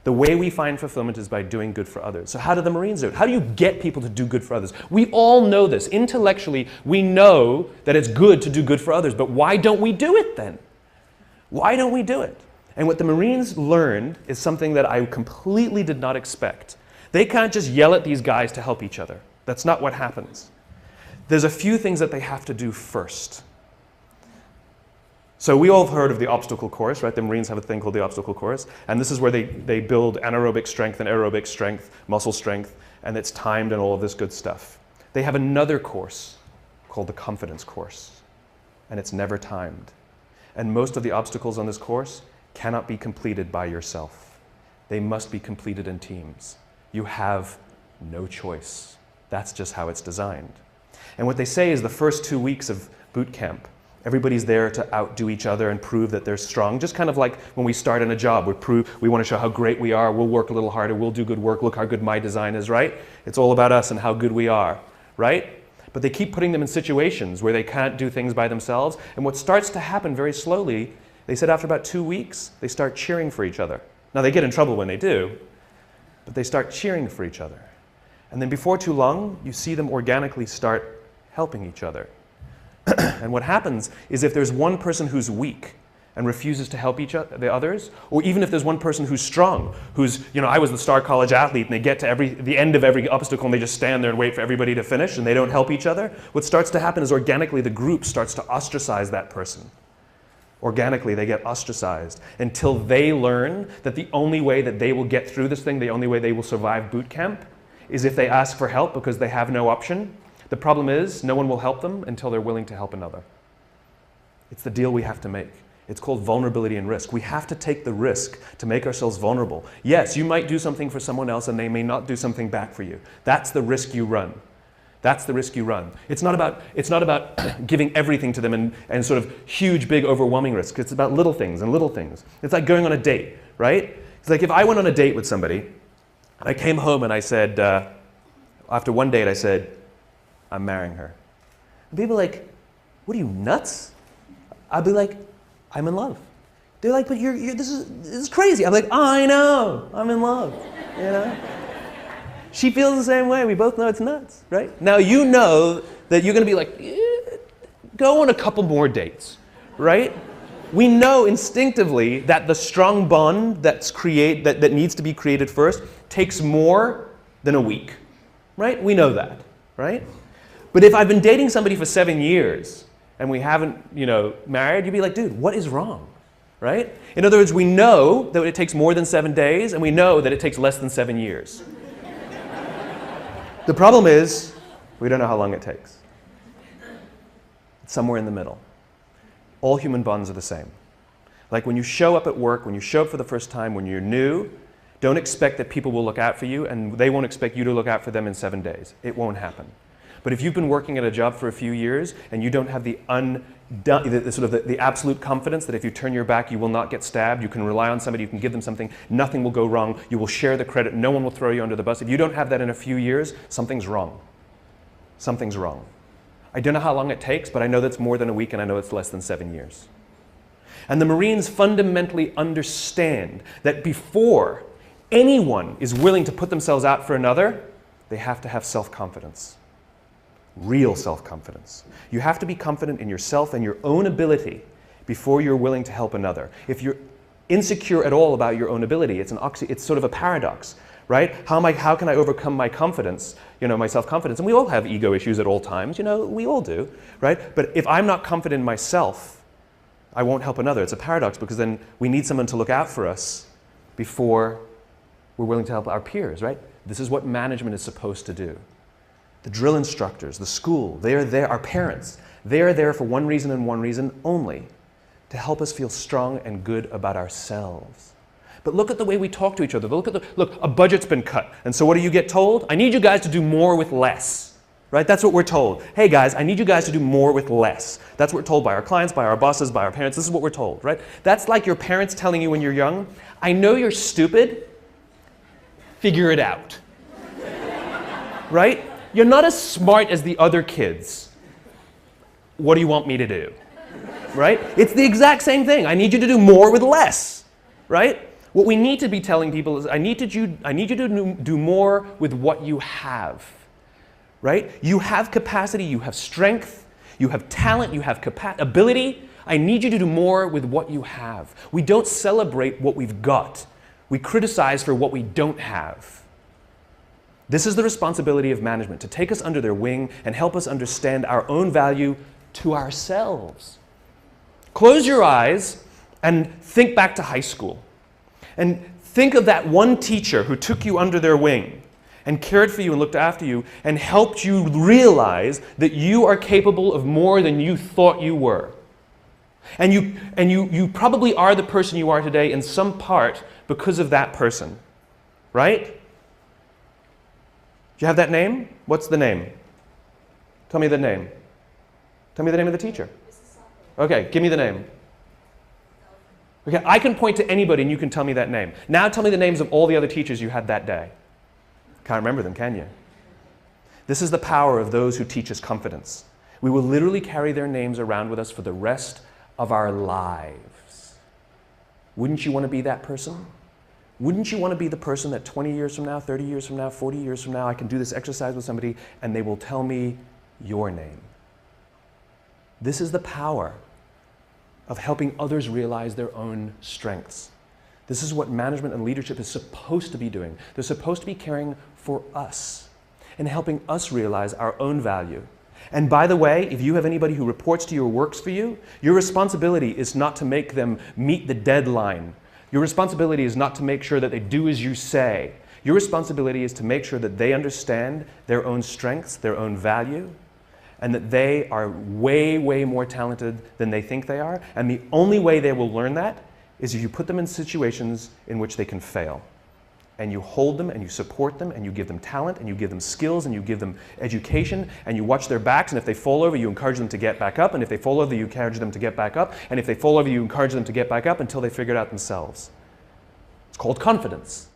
The way we find fulfillment is by doing good for others. So how do the Marines do it? How do you get people to do good for others? We all know this. Intellectually, we know that it's good to do good for others, but why don't we do it then? Why don't we do it? And what the Marines learned is something that I completely did not expect. They can't just yell at these guys to help each other. That's not what happens. There's a few things that they have to do first. So we all have heard of the obstacle course, right? The Marines have a thing called the obstacle course. And this is where they build anaerobic strength and aerobic strength, muscle strength, and it's timed and all of this good stuff. They have another course called the confidence course, and it's never timed. And most of the obstacles on this course cannot be completed by yourself. They must be completed in teams. You have no choice. That's just how it's designed. And what they say is the first 2 weeks of boot camp, everybody's there to outdo each other and prove that they're strong. Just kind of like when we start in a job, we want to show how great we are, we'll work a little harder, we'll do good work, look how good my design is, right? It's all about us and how good we are, right? But they keep putting them in situations where they can't do things by themselves. And what starts to happen very slowly, they said after about 2 weeks, they start cheering for each other. Now they get in trouble when they do, but they start cheering for each other. And then before too long, you see them organically start helping each other. And what happens is if there's one person who's weak and refuses to help the others, or even if there's one person who's strong, who's, I was the star college athlete, and they get to the end of every obstacle and they just stand there and wait for everybody to finish and they don't help each other, what starts to happen is organically the group starts to ostracize that person. Organically, they get ostracized until they learn that the only way that they will get through this thing, the only way they will survive boot camp, is if they ask for help because they have no option. The problem is, no one will help them until they're willing to help another. It's the deal we have to make. It's called vulnerability and risk. We have to take the risk to make ourselves vulnerable. Yes, you might do something for someone else and they may not do something back for you. That's the risk you run. That's the risk you run. It's not about giving everything to them and sort of huge, big, overwhelming risk. It's about little things and little things. It's like going on a date, right? It's like if I went on a date with somebody, and I came home and I said, after one date, I said, I'm marrying her. And people are like, what are you, nuts? I'd be like, I'm in love. They're like, but this is crazy. I'm like, I know, I'm in love, She feels the same way. We both know it's nuts, right? Now you know that you're going to be like, go on a couple more dates, right? We know instinctively that the strong bond that needs to be created first takes more than a week, right? We know that, right? But if I've been dating somebody for 7 years and we haven't, married, you'd be like, dude, what is wrong, right? In other words, we know that it takes more than 7 days and we know that it takes less than 7 years. The problem is, we don't know how long it takes. It's somewhere in the middle. All human bonds are the same. Like when you show up at work, when you show up for the first time, when you're new, don't expect that people will look out for you and they won't expect you to look out for them in 7 days. It won't happen. But if you've been working at a job for a few years and you don't have the absolute confidence that if you turn your back you will not get stabbed, you can rely on somebody, you can give them something, nothing will go wrong, you will share the credit, no one will throw you under the bus. If you don't have that in a few years, something's wrong. Something's wrong. I don't know how long it takes, but I know that's more than a week and I know it's less than 7 years. And the Marines fundamentally understand that before anyone is willing to put themselves out for another, they have to have self-confidence. Real self-confidence. You have to be confident in yourself and your own ability before you're willing to help another. If you're insecure at all about your own ability, it's sort of a paradox, right? How can I overcome my confidence, my self-confidence? And we all have ego issues at all times, we all do, right? But if I'm not confident in myself, I won't help another. It's a paradox because then we need someone to look out for us before we're willing to help our peers, right? This is what management is supposed to do. The drill instructors, the school, they are there, our parents, they are there for one reason and one reason only, to help us feel strong and good about ourselves. But look at the way we talk to each other. Look, a budget's been cut. And so what do you get told? I need you guys to do more with less. Right? That's what we're told. Hey guys, I need you guys to do more with less. That's what we're told by our clients, by our bosses, by our parents. This is what we're told, right? That's like your parents telling you when you're young, I know you're stupid, figure it out. Right? You're not as smart as the other kids. What do you want me to do? Right? It's the exact same thing. I need you to do more with less. Right? What we need to be telling people is, I need you to do more with what you have, right? You have capacity, you have strength, you have talent, you have ability. I need you to do more with what you have. We don't celebrate what we've got. We criticize for what we don't have. This is the responsibility of management, to take us under their wing and help us understand our own value to ourselves. Close your eyes and think back to high school. And think of that one teacher who took you under their wing and cared for you and looked after you and helped you realize that you are capable of more than you thought you were. And you probably are the person you are today in some part because of that person, right? Do you have that name? What's the name? Tell me the name. Tell me the name of the teacher. Okay, give me the name. Okay, I can point to anybody and you can tell me that name. Now tell me the names of all the other teachers you had that day. Can't remember them, can you? This is the power of those who teach us confidence. We will literally carry their names around with us for the rest of our lives. Wouldn't you want to be that person? Wouldn't you want to be the person that 20 years from now, 30 years from now, 40 years from now, I can do this exercise with somebody and they will tell me your name? This is the power of helping others realize their own strengths. This is what management and leadership is supposed to be doing. They're supposed to be caring for us and helping us realize our own value. And by the way, if you have anybody who reports to you or works for you, your responsibility is not to make them meet the deadline. Your responsibility is not to make sure that they do as you say. Your responsibility is to make sure that they understand their own strengths, their own value, and that they are way, way more talented than they think they are. And the only way they will learn that is if you put them in situations in which they can fail. And you hold them and you support them and you give them talent and you give them skills and you give them education and you watch their backs, and if they fall over you encourage them to get back up, and if they fall over you encourage them to get back up, and if they fall over you encourage them to get back up until they figure it out themselves. It's called confidence.